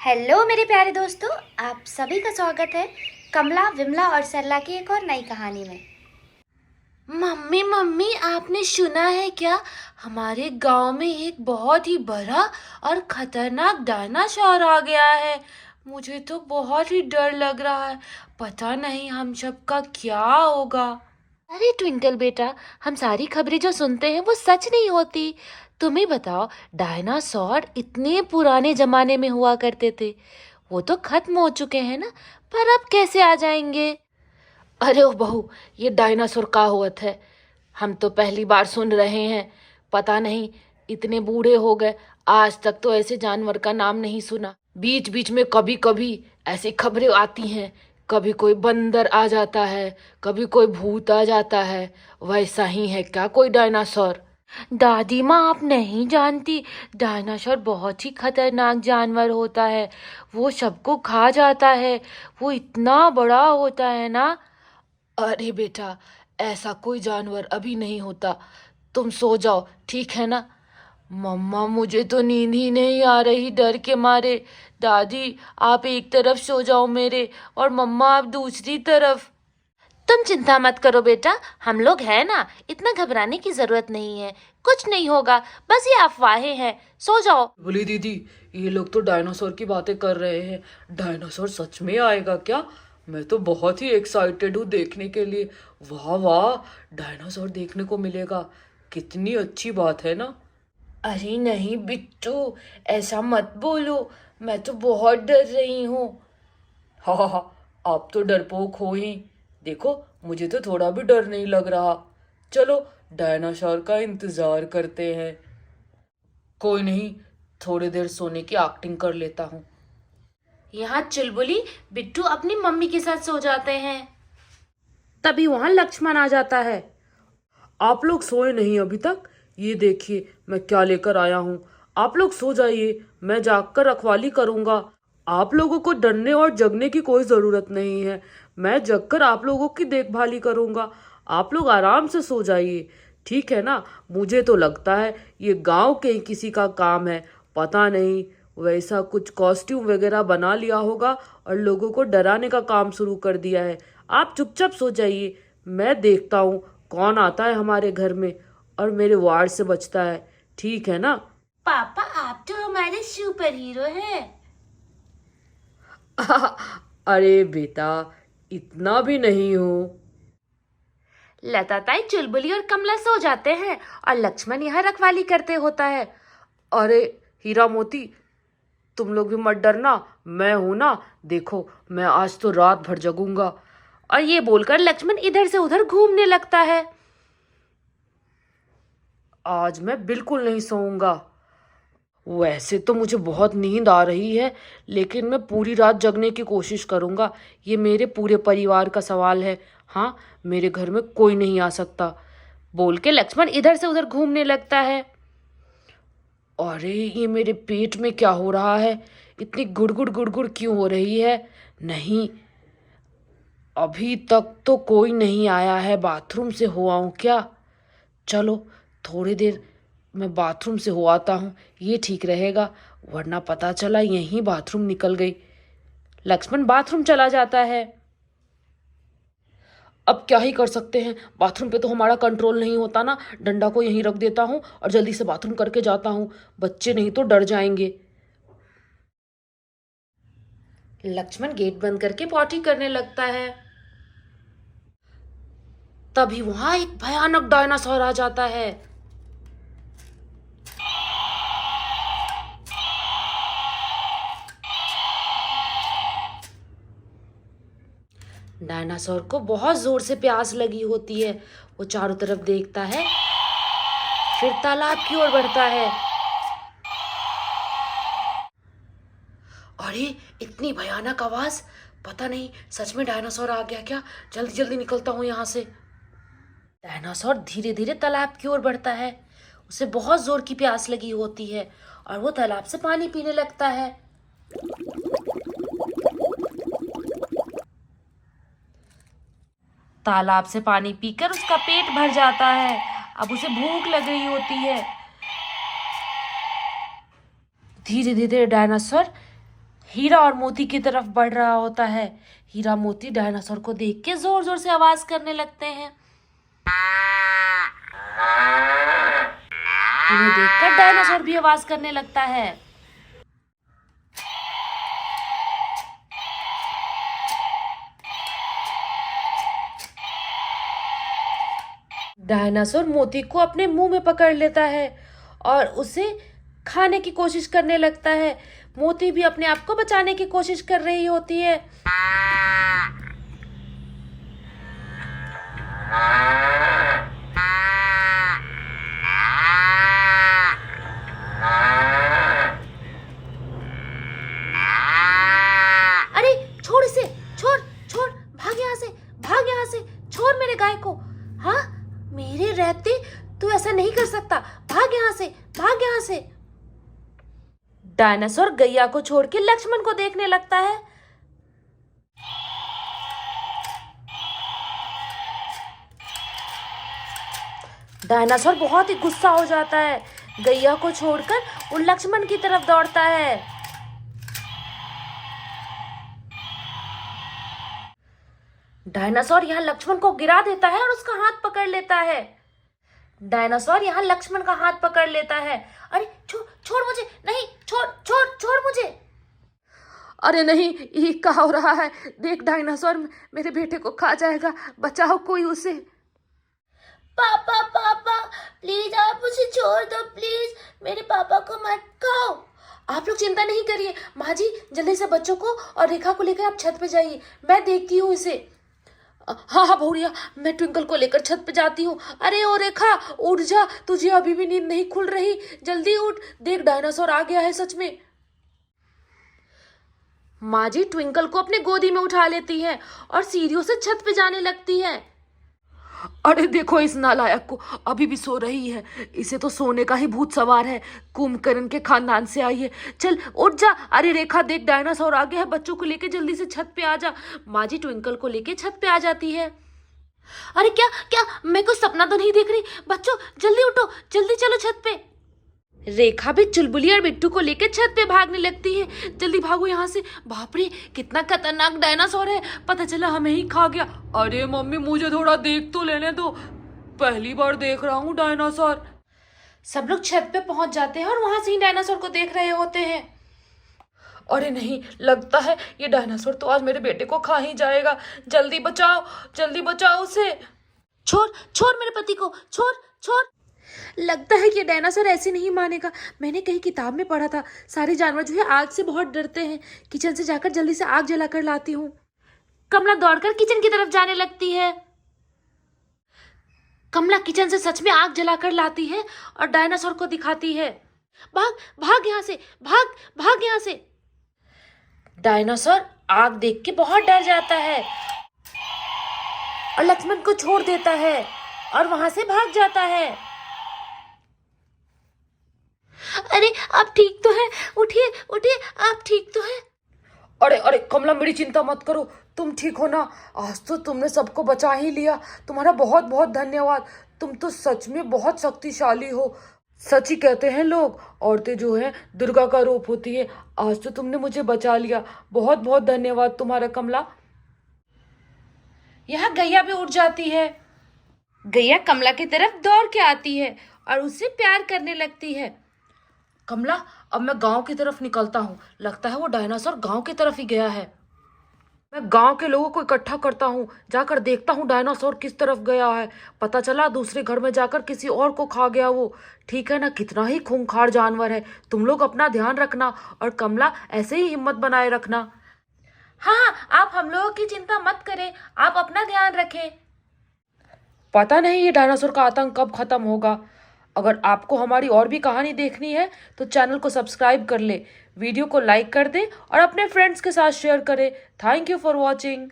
Hello मेरे प्यारे दोस्तों, आप सभी का स्वागत है कमला, विमला और सरला की एक और नई कहानी में। मम्मी मम्मी आपने सुना है क्या? हमारे गांव में एक बहुत ही बड़ा और खतरनाक डायनासोर आ गया है। मुझे तो बहुत ही डर लग रहा है। पता नहीं हम सबका क्या होगा। अरे ट्विंकल बेटा, हम सारी खबरें जो सुनते हैं वो सच नहीं होती। तुम्हें बताओ, डायनासोर इतने पुराने जमाने में हुआ करते थे। वो तो खत्म हो चुके हैं ना, पर अब कैसे आ जाएंगे? अरे ओ बहू, ये डायनासोर का होत है? हम तो पहली बार सुन रहे हैं। पता नहीं इतने बूढ़े हो गए, आज तक तो ऐसे जानवर का नाम नहीं सुना। बीच बीच में कभी कभी ऐसी खबरें आती हैं, कभी कोई बंदर आ जाता है, कभी कोई भूत आ जाता है। वैसा ही है क्या कोई डायनासोर? दादी माँ, आप नहीं जानती, डायनासोर बहुत ही खतरनाक जानवर होता है। वो सबको खा जाता है। वो इतना बड़ा होता है ना। अरे बेटा, ऐसा कोई जानवर अभी नहीं होता। तुम सो जाओ, ठीक है ना? मम्मा, मुझे तो नींद ही नहीं आ रही डर के मारे। दादी, आप एक तरफ सो जाओ मेरे, और मम्मा आप दूसरी तरफ। तुम चिंता मत करो बेटा, हम लोग हैं ना, इतना घबराने की जरूरत नहीं है। कुछ नहीं होगा, बस ये अफवाहें हैं। सो जाओ। बोली दीदी, ये लोग तो डायनासोर की बातें कर रहे हैं। डायनासोर सच में आएगा क्या? मैं तो बहुत ही एक्साइटेड हूँ देखने के लिए। वाह वाह, डायनासोर देखने को मिलेगा। कितनी अच्छी बात है ना। अरे नहीं बिट्टू, ऐसा मत बोलो। मैं तो बहुत डर रही हूँ। हाँ हाँ हाँ, आप तो डरपोक हो ही। देखो, मुझे तो थोड़ा भी डर नहीं लग रहा। चलो, डायनासोर का इंतजार करते हैं। कोई नहीं, थोड़ी देर सोने की एक्टिंग कर लेता हूँ। यहाँ चुलबुली बिट्टू अपनी मम्मी के साथ सो जाते हैं। तभी वहां लक्ष्मण आ जाता है। आप लोग सोए नहीं अभी तक? ये देखिए मैं क्या लेकर आया हूँ। आप लोग सो जाइए, मैं जागकर रखवाली करूँगा। आप लोगों को डरने और जगने की कोई ज़रूरत नहीं है। मैं जगकर आप लोगों की देखभाली करूँगा। आप लोग आराम से सो जाइए, ठीक है ना? मुझे तो लगता है ये गांव के ही किसी का काम है। पता नहीं, वैसा कुछ कॉस्ट्यूम वगैरह बना लिया होगा और लोगों को डराने का काम शुरू कर दिया है। आप चुपचाप सो जाइए, मैं देखता हूँ कौन आता है हमारे घर में और मेरे वार्ड से बचता है, ठीक है ना? पापा, आप तो हमारे सुपर हीरो हैं। अरे बेटा, इतना भी नहीं हूँ। लता ताई, चुलबुली और कमला सो जाते हैं और लक्ष्मण यहाँ रखवाली करते होता है। अरे हीरा मोती, तुम लोग भी मत डरना, मैं हूं ना। देखो, मैं आज तो रात भर जगूंगा। और ये बोलकर लक्ष्मण इधर से उधर घूमने लगता है। आज मैं बिल्कुल नहीं सोऊंगा। वैसे तो मुझे बहुत नींद आ रही है, लेकिन मैं पूरी रात जगने की कोशिश करूंगा। ये मेरे पूरे परिवार का सवाल है। हाँ, मेरे घर में कोई नहीं आ सकता। बोल के लक्ष्मण इधर से उधर घूमने लगता है। अरे ये मेरे पेट में क्या हो रहा है? इतनी गुड़गुड़ गुड़गुड़ क्यों हो रही है? नहीं, अभी तक तो कोई नहीं आया है। बाथरूम से हो आऊं क्या? चलो, थोड़ी देर मैं बाथरूम से हो आता हूँ, ये ठीक रहेगा। वरना पता चला यहीं बाथरूम निकल गई। लक्ष्मण बाथरूम चला जाता है। अब क्या ही कर सकते हैं, बाथरूम पे तो हमारा कंट्रोल नहीं होता ना। डंडा को यहीं रख देता हूँ और जल्दी से बाथरूम करके जाता हूँ। बच्चे नहीं तो डर जाएंगे। लक्ष्मण गेट बंद करके पॉटी करने लगता है। तभी वहां एक भयानक डायनासोर आ जाता है। डायनासोर को बहुत जोर से प्यास लगी होती है। वो चारों तरफ देखता है, फिर तालाब की ओर बढ़ता है। अरे, इतनी भयानक आवाज! पता नहीं सच में डायनासोर आ गया क्या? जल्दी जल्दी निकलता हूं यहां से। डायनासोर धीरे धीरे तालाब की ओर बढ़ता है। उसे बहुत जोर की प्यास लगी होती है और वो तालाब से पानी पीने लगता है। तालाब से पानी पीकर उसका पेट भर जाता है। अब उसे भूख लग रही होती है। धीरे धीरे डायनासोर हीरा और मोती की तरफ बढ़ रहा होता है। हीरा मोती डायनासोर को देख के जोर जोर से आवाज करने लगते हैं। उन्हें देखकर डायनासोर भी आवाज करने लगता है। डायनासोर मोती को अपने मुंह में पकड़ लेता है और उसे खाने की कोशिश करने लगता है। मोती भी अपने आप को बचाने की कोशिश कर रही होती है। अरे छोड़ इसे, छोड़ छोड़, भाग यहाँ से, भाग यहाँ से, छोड़ मेरे गाय को। हाँ, मेरे रहते तू ऐसा नहीं कर सकता, भाग यहाँ से, भाग यहाँ से। डायनासोर गैया को छोड़ के लक्ष्मण को देखने लगता है। डायनासोर बहुत ही गुस्सा हो जाता है। गैया को छोड़कर वो लक्ष्मण की तरफ दौड़ता है। डायनासोर यहाँ लक्ष्मण को गिरा देता है और उसका हाथ पकड़ लेता है। डायनासोर यहाँ लक्ष्मण का हाथ पकड़ लेता है। अरे छोड़, छोड़ मुझे, नहीं, छोड़ छोड़ छोड़ मुझे। अरे नहीं, ये क्या हो रहा है? देख, डायनासोर मेरे बेटे को खा जाएगा, बचाओ कोई उसे। पापा पापा प्लीज आप मुझे छोड़ दो, प्लीज मेरे पापा को मत खाओ। आप लोग चिंता नहीं करिए, माँ जी जल्दी से बच्चों को और रेखा को लेकर आप छत पे जाइए, मैं देखती हूँ इसे। हाँ हाँ भौरिया, मैं ट्विंकल को लेकर छत पे जाती हूँ। अरे ओ रेखा, उठ जा, तुझे अभी भी नींद नहीं खुल रही, जल्दी उठ, देख डायनासोर आ गया है सच में। माँ जी ट्विंकल को अपने गोदी में उठा लेती है और सीढ़ियों से छत पे जाने लगती है। अरे देखो, इस नालायक को, अभी भी सो रही है। इसे तो सोने का ही भूत सवार है, कुंभकर्ण के खानदान से आई है। चल उठ जा। अरे रेखा देख, डायनासोर आ गया है, बच्चों को लेके जल्दी से छत पे आ जा। माँ जी ट्विंकल को लेके छत पे आ जाती है। अरे क्या क्या, मैं कुछ सपना तो नहीं देख रही? बच्चों जल्दी उठो, जल्दी चलो छत पे। रेखा भी चुलबुली और बिट्टू को लेकर छत पे भागने लगती है। जल्दी भागो यहाँ से। बाप रे, कितना खतरनाक डायनासोर है, पता चला हमें ही खा गया। अरे मम्मी, मुझे थोड़ा देख तो लेने दो, पहली बार देख रहा हूँ डायनासोर। सब लोग छत पे पहुंच जाते हैं और वहां से ही डायनासोर को देख रहे होते हैं। अरे नहीं, लगता है ये डायनासोर तो आज मेरे बेटे को खा ही जाएगा। जल्दी बचाओ, जल्दी बचाओ उसे। छोड़ छोड़ मेरे पति को, छोड़ छोड़। लगता है कि ये डायनासोर ऐसे नहीं मानेगा। मैंने कहीं किताब में पढ़ा था, सारे जानवर जो है आग से बहुत डरते हैं। किचन से जाकर जल्दी से आग जलाकर लाती हूँ। कमला दौड़कर किचन की तरफ जाने लगती है। कमला किचन से सच में आग जलाकर लाती है और डायनासोर को दिखाती है। भाग भाग यहाँ से, भाग भाग यहाँ से। डायनासोर आग देख के बहुत डर जाता है और लक्ष्मण को छोड़ देता है और वहां से भाग जाता है। अरे आप ठीक तो है? उठिए उठिए, आप ठीक तो है? अरे अरे कमला, मेरी चिंता मत करो, तुम ठीक हो ना? आज तो तुमने सबको बचा ही लिया, तुम्हारा बहुत बहुत धन्यवाद। तुम तो सच में बहुत शक्तिशाली हो। सच ही कहते हैं लोग, औरतें जो हैं दुर्गा का रूप होती है। आज तो तुमने मुझे बचा लिया, बहुत बहुत धन्यवाद तुम्हारा कमला। यहाँ गैया भी उठ जाती है। गैया कमला की तरफ दौड़ के आती है और उससे प्यार करने लगती है। कमला, अब मैं गांव की तरफ निकलता हूँ, लगता है वो डायनासोर गांव की तरफ ही गया है। मैं गांव के लोगों को इकट्ठा करता हूँ, जाकर देखता हूँ डायनासोर किस तरफ गया है। पता चला दूसरे घर में जाकर किसी और को खा गया वो। ठीक है ना, कितना ही खूंखार जानवर है। तुम लोग अपना ध्यान रखना और कमला ऐसे ही हिम्मत बनाए रखना। हाँ, आप हम लोगों की चिंता मत करें, आप अपना ध्यान रखें। पता नहीं ये डायनासोर का आतंक कब खत्म होगा। अगर आपको हमारी और भी कहानी देखनी है तो चैनल को सब्सक्राइब कर ले, वीडियो को लाइक कर दे और अपने फ्रेंड्स के साथ शेयर करें। Thank you for watching.